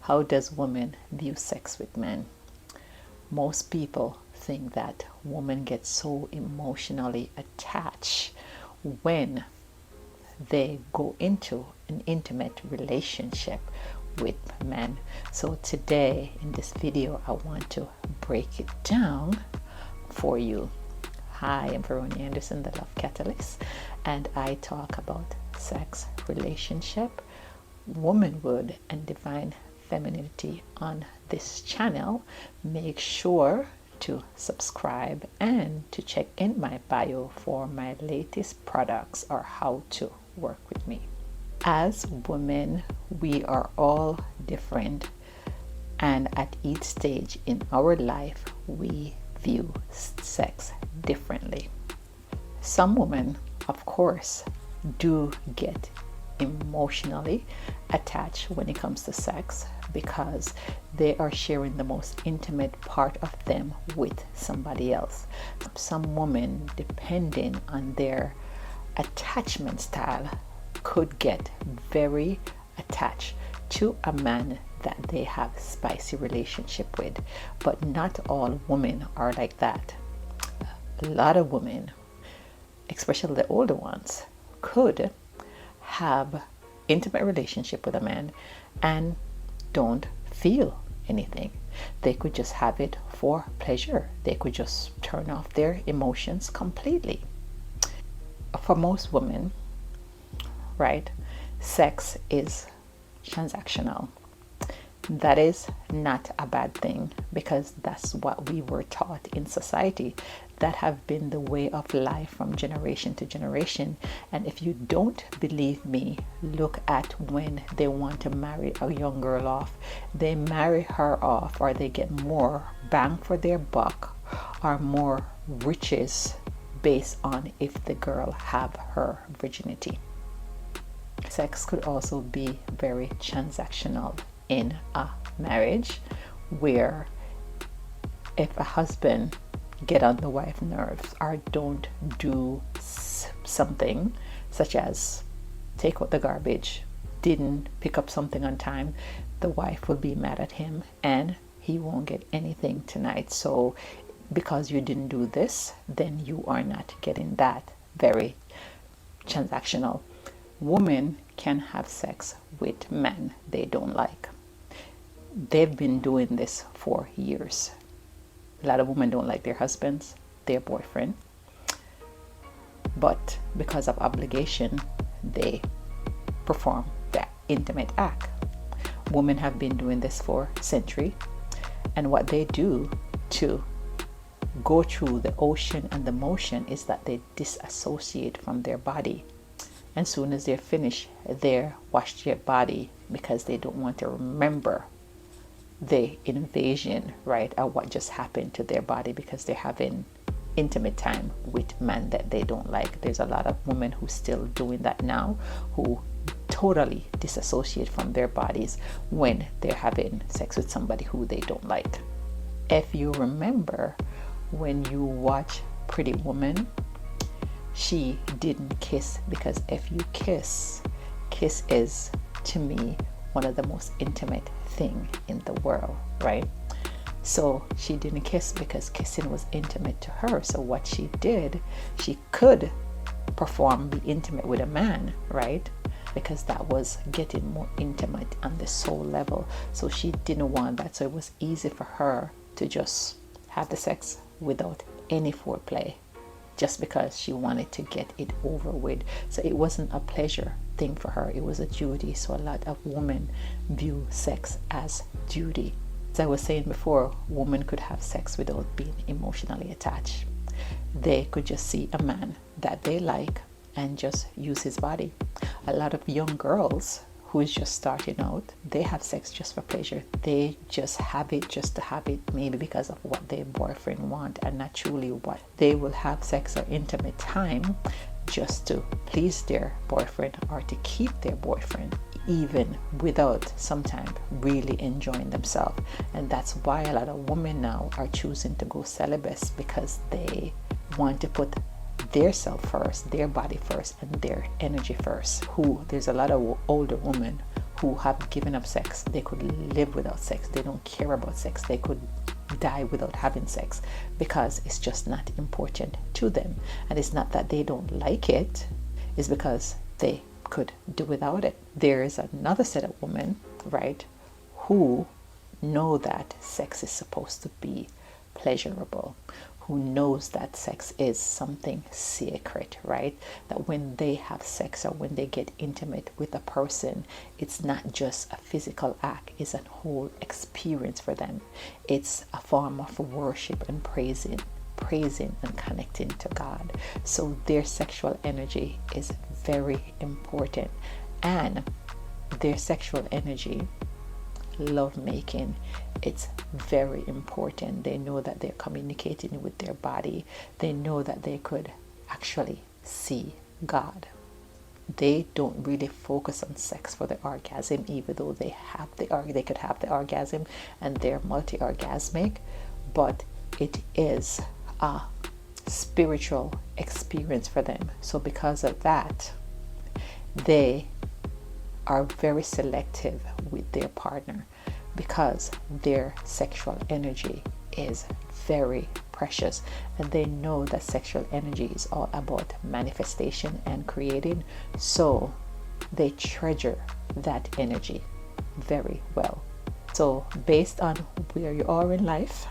How does women view sex with men? Most people think that women get so emotionally attached when they go into an intimate relationship with men. So today in this video, I want to break it down for you. Hi, I'm Veronie Anderson, the Love Catalyst, and I talk about sex, relationship, womanhood, and divine femininity on this channel. Make sure to subscribe and to check in my bio for my latest products or how to work with me. As women, we are all different, and at each stage in our life, we view sex differently. Some women, of course, do get emotionally attached when it comes to sex because they are sharing the most intimate part of them with somebody else. Some women, depending on their attachment style, could get very attached to a man that they have spicy relationship with, but not all women are like that. A lot of women, especially the older ones, could have intimate relationship with a man and don't feel anything. They could just have it for pleasure. They could just turn off their emotions completely. For most women, right, sex is transactional. That is not a bad thing because that's what we were taught in society. That have been the way of life from generation to generation. And if you don't believe me, look at when they want to marry a young girl off. They marry her off, or they get more bang for their buck or more riches based on if the girl have her virginity. Sex could also be very transactional in a marriage, where if a husband get on the wife's nerves or don't do something such as take out the garbage, didn't pick up something on time, the wife will be mad at him and he won't get anything tonight. So because you didn't do this, then you are not getting that. Very transactional. Women can have sex with men they don't like. They've been doing this for years. A lot of women don't like their husbands, their boyfriend, but because of obligation, they perform that intimate act. Women have been doing this for centuries, and what they do to go through the ocean and the motion is that they disassociate from their body. And soon as they're finished, they wash their body because they don't want to remember the invasion, right, or what just happened to their body because they're having intimate time with men that they don't like. There's a lot of women who still doing that now, who totally disassociate from their bodies when they're having sex with somebody who they don't like. If you remember when you watch Pretty Woman, she didn't kiss because if you kiss is, to me, one of the most intimate thing in the world, right? So she didn't kiss because kissing was intimate to her. So what she did, she could be intimate with a man, right? Because that was getting more intimate on the soul level. So she didn't want that. So it was easy for her to just have the sex without any foreplay, just because she wanted to get it over with. So it wasn't a pleasure thing for her, it was a duty. So a lot of women view sex as duty. As I was saying before, women could have sex without being emotionally attached. They could just see a man that they like and just use his body. A lot of young girls who is just starting out, they have sex just for pleasure. They just have it just to have it, maybe because of what their boyfriend want and not truly what. They will have sex or intimate time just to please their boyfriend or to keep their boyfriend, even without sometimes really enjoying themselves. And that's why a lot of women now are choosing to go celibate, because they want to put their self first, their body first, and their energy first. There's a lot of older women who have given up sex. They could live without sex. They don't care about sex. They could die without having sex because it's just not important to them. And it's not that they don't like it, it's because they could do without it. There is another set of women, right, who know that sex is supposed to be pleasurable, who knows that sex is something sacred, right? That when they have sex or when they get intimate with a person, it's not just a physical act, it's a whole experience for them. It's a form of worship and praising and connecting to God. So their sexual energy is very important, and their sexual energy, love making, it's very important. They know that they're communicating with their body. They know that they could actually see God. They don't really focus on sex for the orgasm, even though they could have the orgasm and they're multi-orgasmic, but it is a spiritual experience for them. So because of that, they are very selective with their partner, because their sexual energy is very precious, and they know that sexual energy is all about manifestation and creating. So they treasure that energy very well. So based on where you are in life,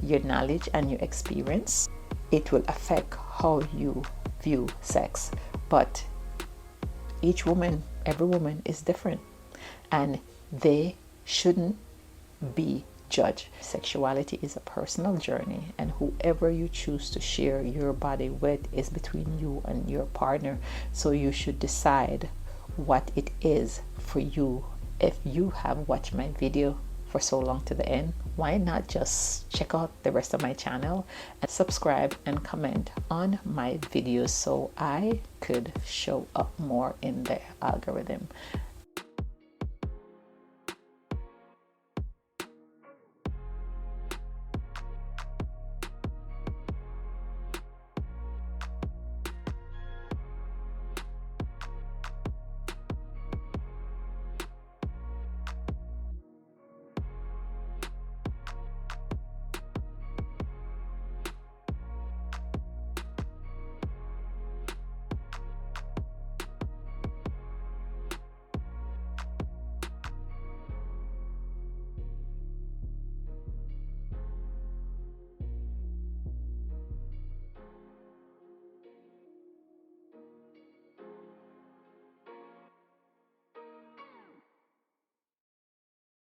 your knowledge and your experience, it will affect how you view sex. But each woman, every woman is different, and they shouldn't be judged. Sexuality is a personal journey, and whoever you choose to share your body with is between you and your partner. So you should decide what it is for you. If you have watched my video for so long to the end, why not just check out the rest of my channel and subscribe and comment on my videos so I could show up more in the algorithm.